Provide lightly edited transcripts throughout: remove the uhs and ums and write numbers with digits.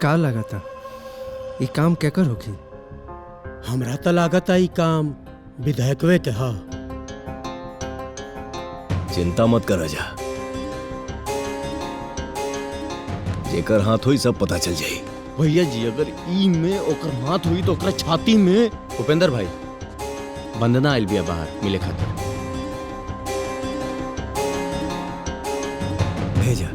का लागता ई काम केकर होखी? हमरा त लागत ई काम विधायकवे के हा। चिंता मत कर जा, जेकर हाथ हुई सब पता चल जाई। भैया जी अगर ई में ओकर हाथ हुई तो ओकरा छाती में। उपेंद्र भाई, वंदना आइल बिया बाहर मिले खातिर। भेजा।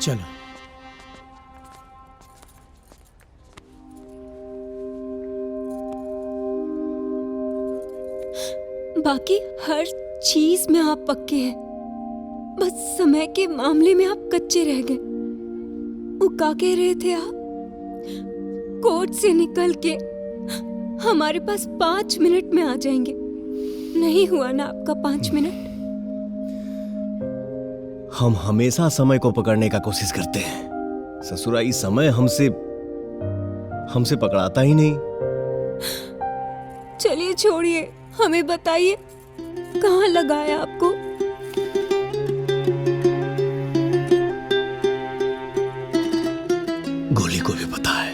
चलो बाकी हर चीज में आप पक्के हैं, बस समय के मामले में आप कच्चे रह गए। वो क्या कह रहे थे आप? कोर्ट से निकल के हमारे पास 5 मिनट में आ जाएंगे। नहीं हुआ ना आपका 5 मिनट? हम हमेशा समय को पकड़ने का कोशिश करते हैं। ससुराई समय हमसे पकड़ाता ही नहीं। चलिए छोड़िए, हमें बताइए कहाँ लगाया आपको? गोली को भी पता है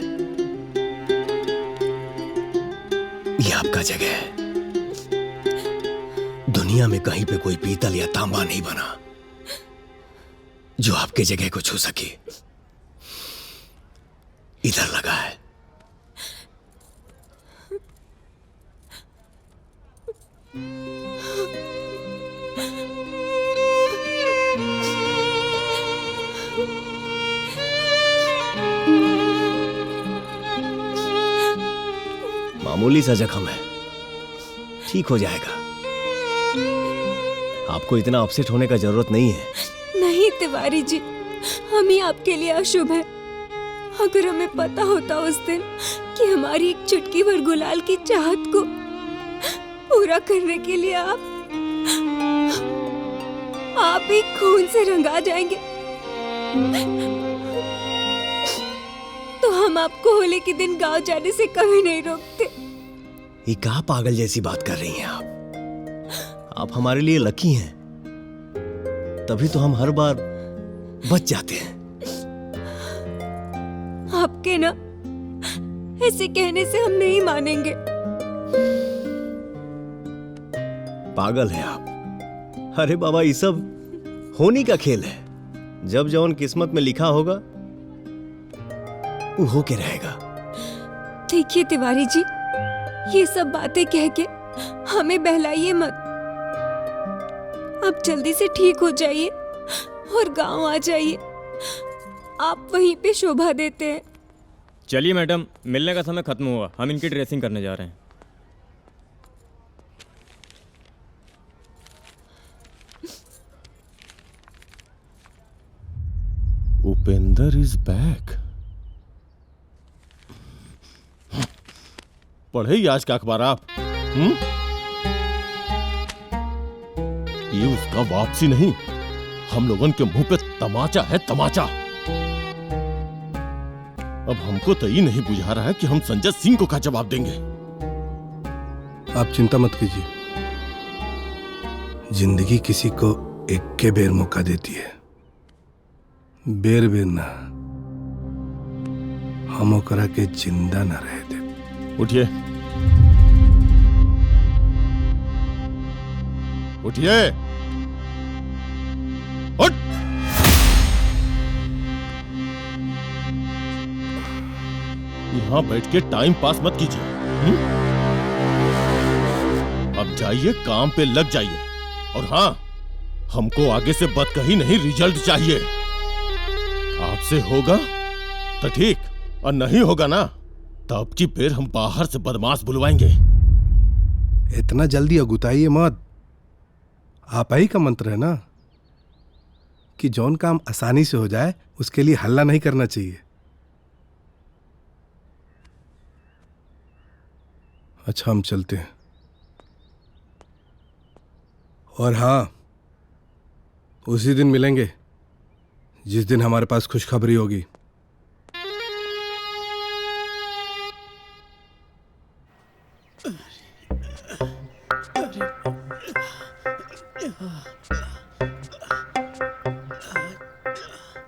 ये आपका जगह है। दुनिया में कहीं पे कोई पीतल या तांबा नहीं बना जो आपके जगह को छू सके। इधर लगा है। मामूली सा जख्म है, ठीक हो जाएगा। आपको इतना अपसेट होने का जरूरत नहीं है। नहीं तिवारी जी, हम ही आपके लिए अशुभ है। अगर हमें पता होता उस दिन कि हमारी एक चुटकी भर गुलाल की चाहत को पूरा करने के लिए आप ही खून से रंगा जाएंगे, तो हम आपको होली के दिन गांव जाने से कभी नहीं रोकते। ये क्या पागल जैसी बात कर रही हैं आप हमारे लिए लकी हैं, तभी तो हम हर बार बच जाते हैं। आपके ना ऐसे कहने से हम नहीं मानेंगे। पागल है आप। अरे बाबा, ये सब होनी का खेल है। जब जौन किस्मत में लिखा होगा वो होके रहेगा। देखिए तिवारी जी, ये सब बातें कह के हमें बहलाइए मत। आप जल्दी से ठीक हो जाइए और गांव आ जाइए। आप वहीं पे शोभा देते हैं। चलिए मैडम, मिलने का समय खत्म हुआ, हम इनकी ड्रेसिंग करने जा रहे हैं। Upendra is back. पढ़े ही आज का अखबार आप? ये उसका वापसी नहीं, हम लोगों के मुंह पे तमाचा है, तमाचा। अब हमको तो ये नहीं बुझा रहा है कि हम संजय सिंह को क्या जवाब देंगे। आप चिंता मत कीजिए, जिंदगी किसी को एक के बेर मौका देती है, बेर बेर ना। हम ओकरा के जिंदा ना रहे दे। उठिए, उठिए, उठ। यहां बैठ के टाइम पास मत कीजिए। अब जाइए, काम पे लग जाइए। और हाँ, हमको आगे से बदकही नहीं, रिजल्ट चाहिए। आपसे होगा तो ठीक, और नहीं होगा ना तब की फिर हम बाहर से बदमाश बुलवाएंगे। इतना जल्दी अगुताइए मत। आप ही का मंत्र है ना कि जौन काम आसानी से हो जाए उसके लिए हल्ला नहीं करना चाहिए। अच्छा, हम चलते हैं। और हाँ, उसी दिन मिलेंगे जिस दिन हमारे पास खुशखबरी होगी।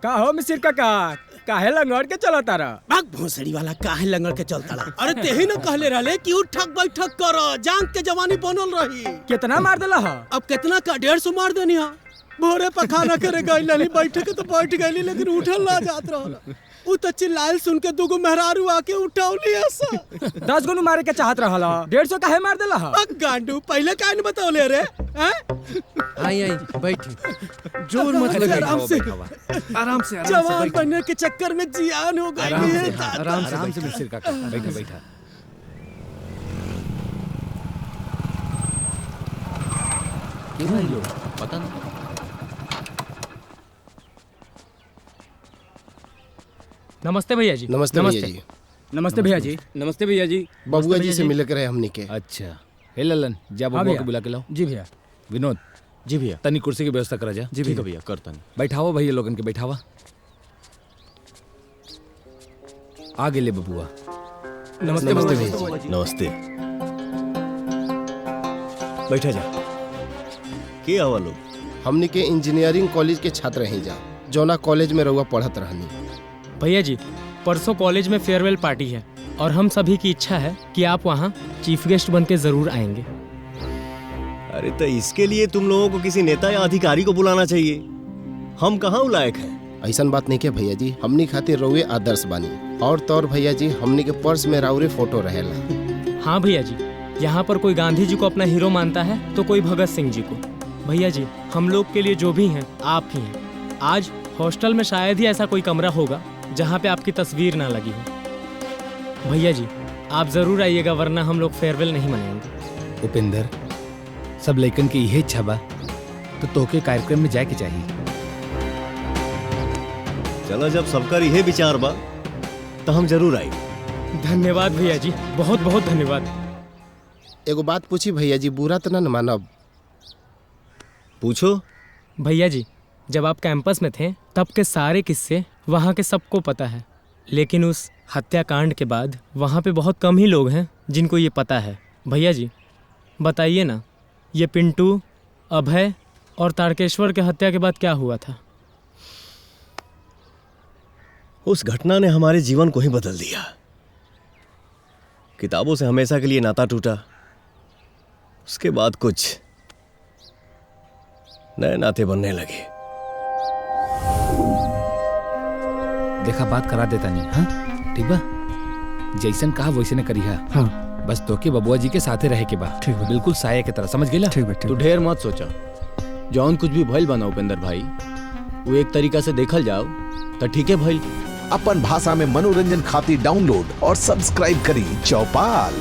का हो मिसिर काका, काहे लंगड़ के चला तारा? भाग भोसड़ी वाला काहे लंगड़ के चलता ला? अरे तेही न कहले रहले कि उठक बैठक कर, जांग के जवानी बनल रही। कितना मार देला हा? अब कितना का 150 मार देनी हा। भोरे पखाना करे गई बैठे के तो बैठ गई, लेकिन उठल ना जात रहल। उ त चिल्लायल सुन के दुगो मेहरारू आके उठौली ऐसा। 10 गो मारे के चाहत रहला, 150 काहे मार देला हा? अब गांडू पहले काहे न बतौले रे? हैं? आई बैठी, जोर मत लगाइए, आराम से आराम से जवान बनने के चक्कर में जियान हो गई है। आराम से मिसिर काका, बैठा बैठा। क्यों भाई लोग पता नहीं। नमस्ते भैया जी। नमस्ते भैया जी। नमस्ते भैया जी। नमस्ते भैया जी। बबुआ जी से मिल के रहे हमनी के। अच्छा, हे ललन, जा बबुआ को बुला के लाओ। जी भैया। विनोद जी भैया। तनी कुर्सी की व्यवस्था करा जा। जी ठीक है भैया, करता नहीं। बैठाओ भैया लोगन के, बैठावा। आगे ले बबुआ। नमस्ते भैया जी। नमस्ते। बैठा जा। के आवा लोग? हमनी के इंजीनियरिंग कॉलेज के छात्र हैं जा, जौना कॉलेज में रहुआ पढ़त रहनी। भैया जी, परसों कॉलेज में फेयरवेल पार्टी है और हम सभी की इच्छा है कि आप वहाँ चीफ गेस्ट बन के जरूर आएंगे। अरे तो इसके लिए तुम लोगों को किसी नेता या अधिकारी को बुलाना चाहिए। हम कहाँ लायक हैं? ऐसन बात नहीं के भैया जी, हमनी खातिर रहुए आदर्श बानी। और तौर भैया जी, हमनी के पर्स में राउरे फोटो रहेला। हाँ भैया जी, यहाँ पर कोई गांधी जी को अपना हीरो मानता है तो कोई भगत सिंह जी को। भैया जी, हम लोग के लिए जो भी हैं आप ही हैं। आज हॉस्टल में शायद ही ऐसा कोई कमरा होगा जहाँ पे आपकी तस्वीर ना लगी हो। भैया जी, आप जरूर आइएगा, वरना हम लोग फेयरवेल नहीं मनाएंगे। उपेंद्र, सब लइकन की यही इच्छा बा तो तोके कार्यक्रम में जाए के चाहिए। चलो, जब सबका यही विचार बा तो हम जरूर आई। धन्यवाद भैया जी, बहुत बहुत धन्यवाद। एगो बात पूछी भैया जी, बुरा तो न मानब? पूछो। भैया जी, जब आप कैंपस में थे तब के सारे किस्से वहाँ के सबको पता है, लेकिन उस हत्याकांड के बाद वहाँ पे बहुत कम ही लोग हैं जिनको ये पता है। भैया जी बताइए ना, ये पिंटू, अभय और तारकेश्वर के हत्या के बाद क्या हुआ था? उस घटना ने हमारे जीवन को ही बदल दिया। किताबों से हमेशा के लिए नाता टूटा, उसके बाद कुछ नए नाते बनने लगे। देखा, बात करा देता नहीं। हाँ ठीक बा, जैसन कहा वैसे करी। हाँ, बस तो के बबुआ जी के साथे रहे के बा। ठीक बा, बिल्कुल साया के तरह, समझ गेला? ठीक बा। तू ढेर मत सोचा, जौन कुछ भी भइल बना उपेंद्र भाई, वो एक तरीका से देखल जाओ तो ठीक है भइल। अपन भाषा में मनोरंजन खातिर डाउनलोड और सब्सक्राइब करी चौपाल।